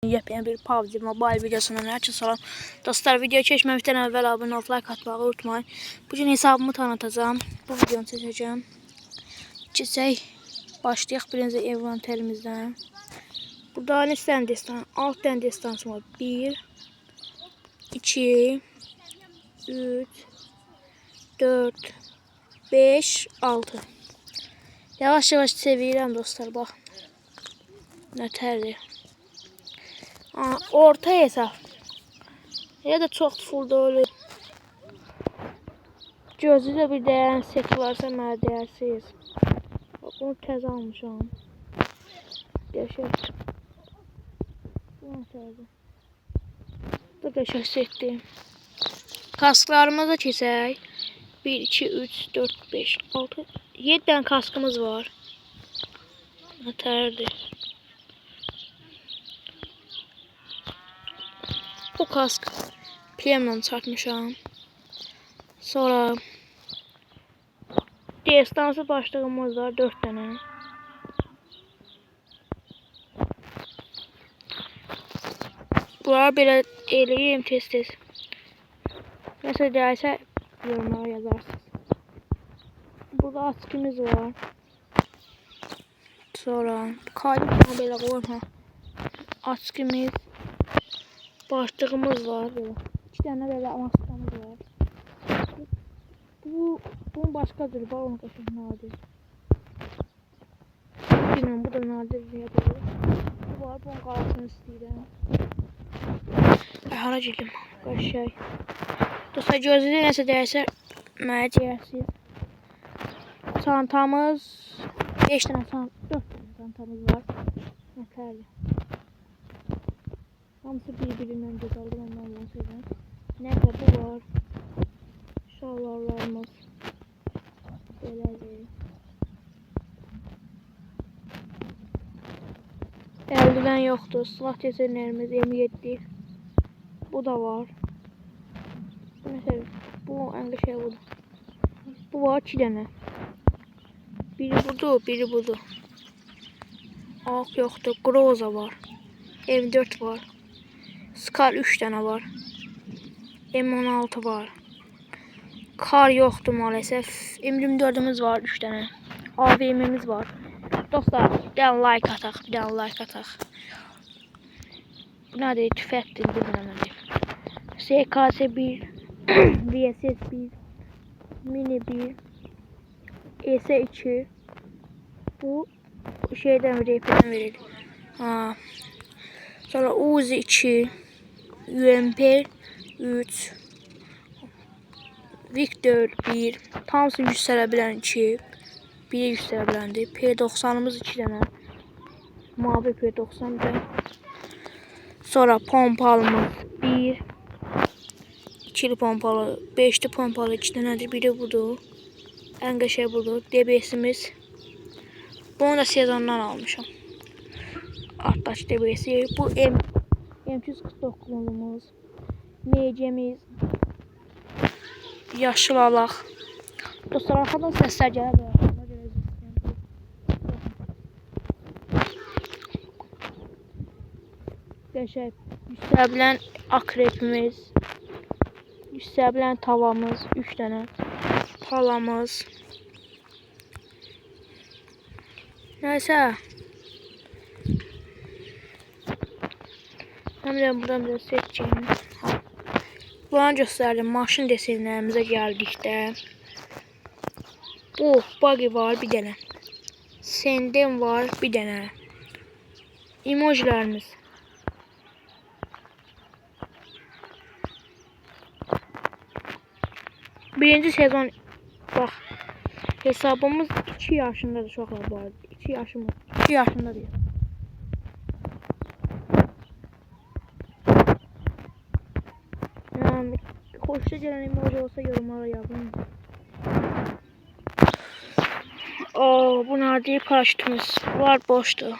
Yepyeni bir PUBG Mobile videosundan herkese salam. Dostlar, video çekmemizden evvel abone olup like atmayı unutmayın. Bugün hesabımı tanıtacağım. Bu videonu seçeceğim. Çiçek başlayaq birinci envanterimizden. Burada ne tane destan? 6 tane destans var. 1 2 3 4 5 6. Yavaş yavaş seviyorum dostlar, bak. Nətərdir. Orta hesap. Ya da çok full dolu. Gözüde bir değen set varsa mənə deyərsiniz. Bunu təzə almışam. Qəşəng. Bu nətərdir. Bu qəşəng setdir. Kasklarımıza keçək. 1, 2, 3, 4, 5, 6, 7 tane kaskımız var. Nətərdir. Bu kask piyemden çarpmışam. Sonra destansı başlığımız var 4 tane. Bunlar böyle eləyim tez-tez. Mesela deyərsə yorumlara yazarsınız. Burada askimiz var. Sonra kaydı belə qoyma. Askimiz, başlığımız var böyle. 2 tane böyle maskamız var. Bunun başka bir var, onun kaşık nadir. Bilmiyorum, bu da nadir diye doğru. Bu var, bunun qarasını istəyirəm. Hara gedim, qaşay. Dostlar, gözünüzə nəsə dəyərsə mənə deyərsiniz. Çantamız 5 tane 4 tane çantamız var. Nətərdir. Hamısı bir-birindən gözəldir, ondan bunu sevirəm. Nəsə bu var. Şalvarlarımız. Belədir. Eldiven yoxdur. Silah desenlərimiz M7. Bu da var. Mesela bu ən şey budur. Bu var 2 tane. Biri budur, biri budur. Ağ yoxdur. Groza var. M4 var. Scar 3 tane var. M16 var. Kar yoxdur maalesef. M24'ümüz var 3 tane. AVM'miz var. Dostlar, bir tane like ataq, bir tane like ataq. Bu nədir? Tüfəkdir, bilmirəm nədir. SKS 1, VSS 1, Mini 1, ES2. Bu şeyden RP'den verildi. Sonra Uzi 2, UMP 3, Victor 1, Thompson yükselebilen 2, 1'e yükselebilendi. P90'ımız 2 tane. Mavi P90 da. Sonra pompalımız 1, 2'li pompalı, 5'li pompalı 2 tanedir. Biri budur. En qəşəng budur. DBS'imiz. Bunu da sezondan almışam. Artdaş DBS'i. Bu M249'umuz. MC'miz. Yaşıl alaq. Dostlar, arxadan səslər gələ bilər. Qəşəng yüksələbilən akrepimiz. Yüksələbilən tavamız 3 tane. Palamız. Nəysə. Həmdən buradan da seçeceğim. Buranı gösterdim. Maşın desenlerimize geldikdə. Bu buggy var bir tane. Senden var bir tane. Emojilerimiz. Birinci sezon bak. Hesabımız 2 yaşındadır, çok var. 2 yaşımız. 2 yaşında diyor. Yani hoşça gelen emoji olsa yorumlara yazın. Bu nadir paraşütümüz var, boştu.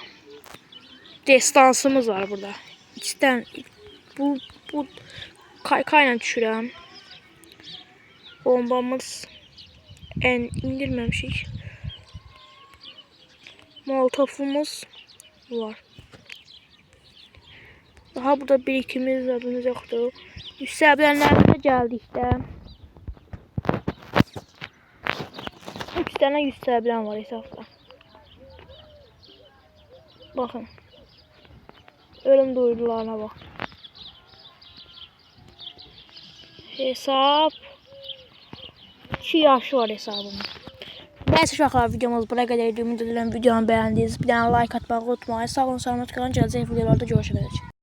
Destansımız var burada. İçten bu kaykayla düşürəm. Bombamız indirmemişik. Molotofumuz var. Daha burada bir ikimiz adımız yoktu. Yükselebilenlerimize geldik de. 3 tane yükselebilen var hesapta. Bakın. Ölüm duyurularına bak. Hesap 2 yaş var hesabımda. Neyse uşaqlar, videomuz buraya qədər idi. Ümid edirəm videomu bəyəndiniz. Bir dənə like atmağı unutmayın. Sağ olun, salamat qalın. Gələcək videolarda görüşürük.